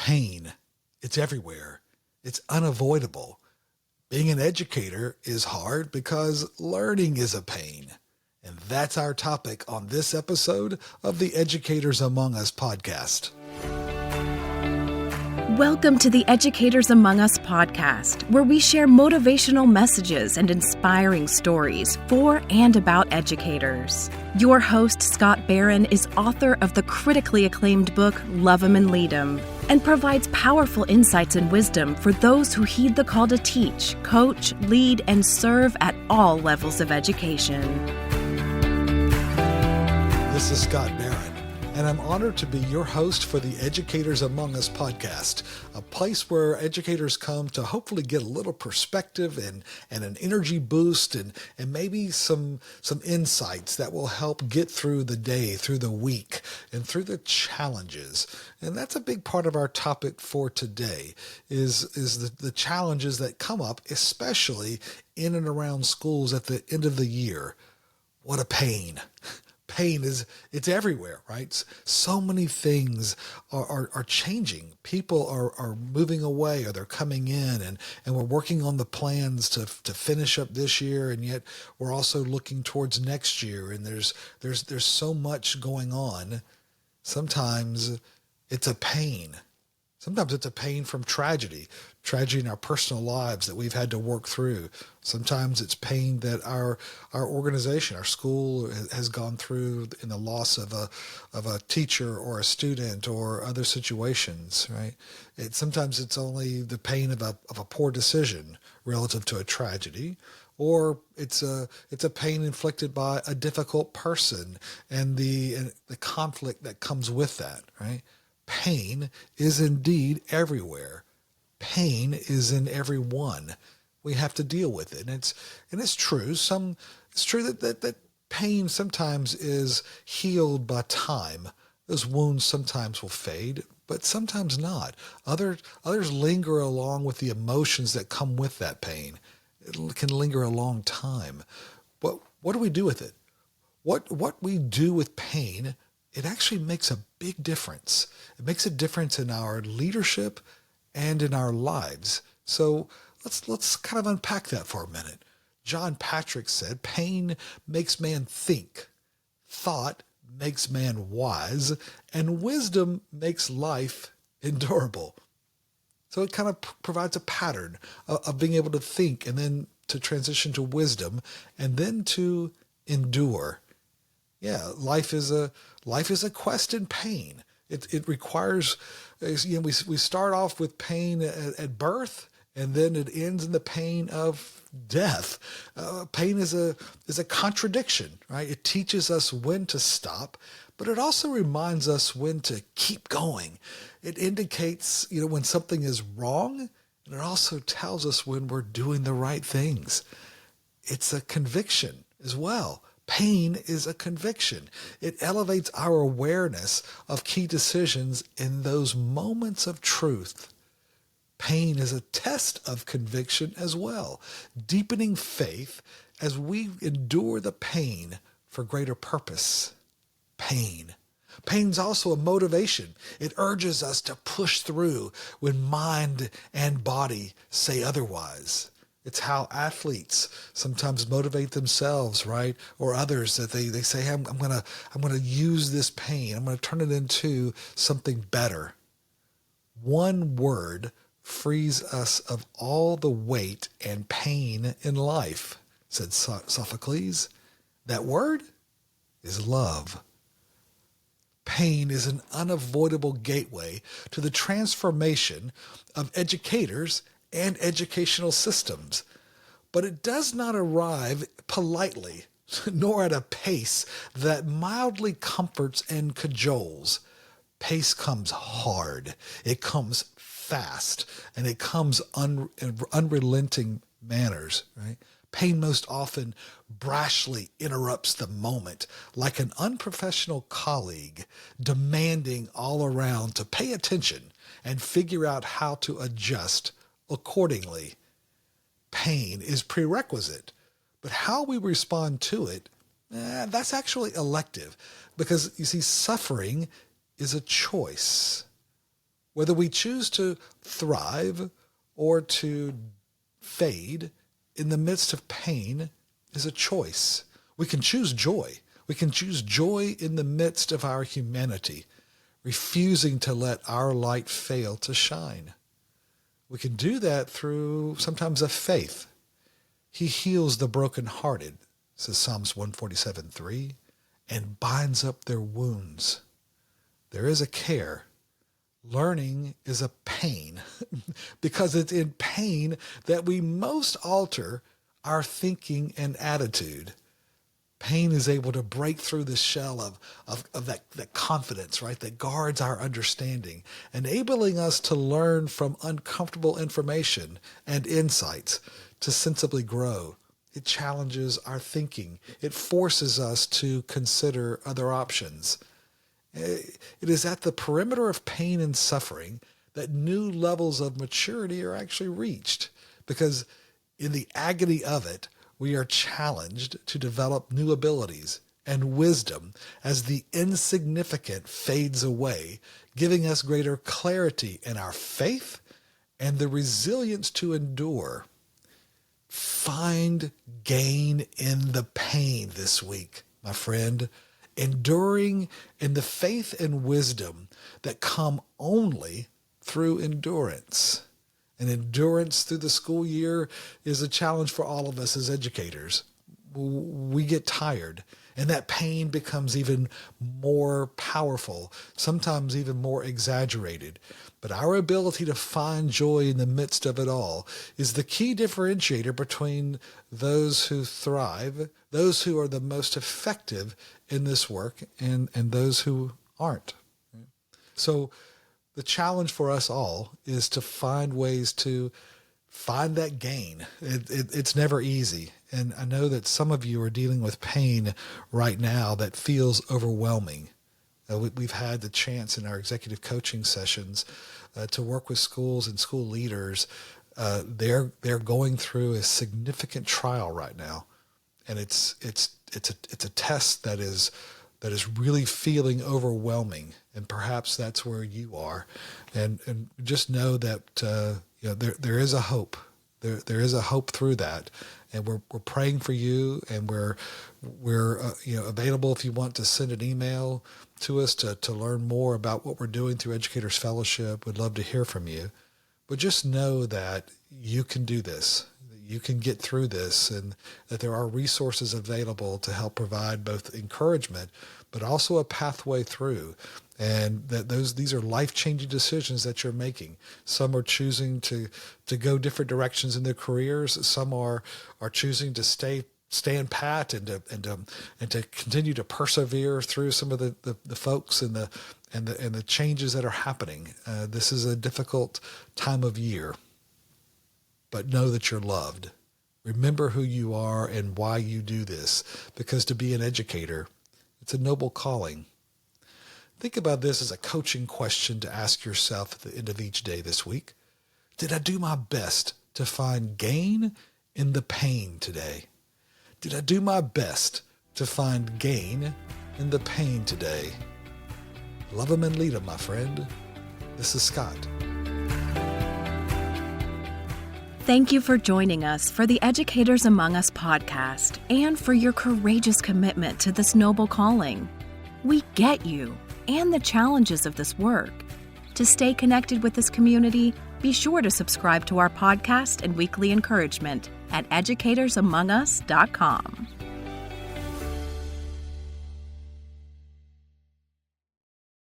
Pain. It's everywhere. It's unavoidable. Being an educator is hard because learning is a pain. And that's our topic on this episode of the Educators Among Us podcast. Welcome to the Educators Among Us podcast, where we share motivational messages and inspiring stories for and about educators. Your host, Scott Barron, is author of the critically acclaimed book, Love 'Em and Lead 'Em, and provides powerful insights and wisdom for those who heed the call to teach, coach, lead, and serve at all levels of education. This is Scott Barron, and I'm honored to be your host for the Educators Among Us podcast, a place where educators come to hopefully get a little perspective and an energy boost and maybe some insights that will help get through the day, through the week, and through the challenges. And that's a big part of our topic for today is the challenges that come up, especially in and around schools at the end of the year. What a pain. Pain it's everywhere, right? So many things are changing. People are moving away, or they're coming in, and we're working on the plans to finish up this year, and yet we're also looking towards next year, and there's so much going on. Sometimes it's a pain. Sometimes it's a pain from tragedy in our personal lives that we've had to work through. Sometimes it's pain that our organization, our school has gone through in the loss of a teacher or a student or other situations, right? Sometimes it's only the pain of a poor decision relative to a tragedy, or it's a pain inflicted by a difficult person and the conflict that comes with that, right? Pain is indeed everywhere. Pain is in everyone. We have to deal with it. And it's true. It's true that pain sometimes is healed by time. Those wounds sometimes will fade, but sometimes not. Others linger along with the emotions that come with that pain. It can linger a long time. But what do we do with it? What we do with pain, it actually makes a big difference. It makes a difference in our leadership and in our lives. So let's kind of unpack that for a minute. John Patrick said, pain makes man think, thought makes man wise, and wisdom makes life endurable. So it kind of provides a pattern of being able to think, and then to transition to wisdom, and then to endure. Yeah, life is a quest in pain. It requires, we start off with pain at birth, and then it ends in the pain of death. Pain is a contradiction, right? It teaches us when to stop, but it also reminds us when to keep going. It indicates, when something is wrong, and it also tells us when we're doing the right things. It's a conviction as well. Pain is a conviction. It elevates our awareness of key decisions in those moments of truth. Pain is a test of conviction as well, deepening faith as we endure the pain for greater purpose. Pain's also a motivation. It urges us to push through when mind and body say otherwise. It's how athletes sometimes motivate themselves, right? Or others, that they say, hey, I'm gonna use this pain. I'm gonna turn it into something better. One word frees us of all the weight and pain in life, said Sophocles. That word is love. Pain is an unavoidable gateway to the transformation of educators and educational systems, but it does not arrive politely, nor at a pace that mildly comforts and cajoles. Pace comes hard, it comes fast, and it comes in unrelenting manners, right? Pain most often brashly interrupts the moment, like an unprofessional colleague demanding all around to pay attention and figure out how to adjust accordingly. Pain is prerequisite, but how we respond to it, that's actually elective, because you see, suffering is a choice. Whether we choose to thrive or to fade in the midst of pain is a choice. We can choose joy. We can choose joy in the midst of our humanity, refusing to let our light fail to shine. We can do that through sometimes a faith. He heals the brokenhearted, says Psalms 147:3, and binds up their wounds. There is a care. Learning is a pain because it's in pain that we most alter our thinking and attitude. Pain is able to break through the shell of that confidence, right, that guards our understanding, enabling us to learn from uncomfortable information and insights to sensibly grow. It challenges our thinking. It forces us to consider other options. It is at the perimeter of pain and suffering that new levels of maturity are actually reached, because in the agony of it, we are challenged to develop new abilities and wisdom as the insignificant fades away, giving us greater clarity in our faith and the resilience to endure. Find gain in the pain this week, my friend, enduring in the faith and wisdom that come only through endurance. And endurance through the school year is a challenge for all of us as educators. We get tired, and that pain becomes even more powerful, sometimes even more exaggerated. But our ability to find joy in the midst of it all is the key differentiator between those who thrive, those who are the most effective in this work, and those who aren't. So the challenge for us all is to find ways to find that gain. It's never easy. And I know that some of you are dealing with pain right now that feels overwhelming. We've had the chance in our executive coaching sessions to work with schools and school leaders. They're going through a significant trial right now, and it's a test that is really feeling overwhelming, and perhaps that's where you are. And just know that there is a hope. There is a hope through that, and we're praying for you, and we're available if you want to send an email to us to learn more about what we're doing through Educators Fellowship. We'd love to hear from you. But just know that you can do this. You can get through this, and that there are resources available to help provide both encouragement, but also a pathway through. And that these are life-changing decisions that you're making. Some are choosing to go different directions in their careers. Some are choosing to stand pat and to continue to persevere through some of the folks and the changes that are happening. This is a difficult time of year, but know that you're loved. Remember who you are and why you do this, because to be an educator, it's a noble calling. Think about this as a coaching question to ask yourself at the end of each day this week. Did I do my best to find gain in the pain today? Did I do my best to find gain in the pain today? Love them and lead them, my friend. This is Scott. Thank you for joining us for the Educators Among Us podcast and for your courageous commitment to this noble calling. We get you and the challenges of this work. To stay connected with this community, be sure to subscribe to our podcast and weekly encouragement at educatorsamongus.com.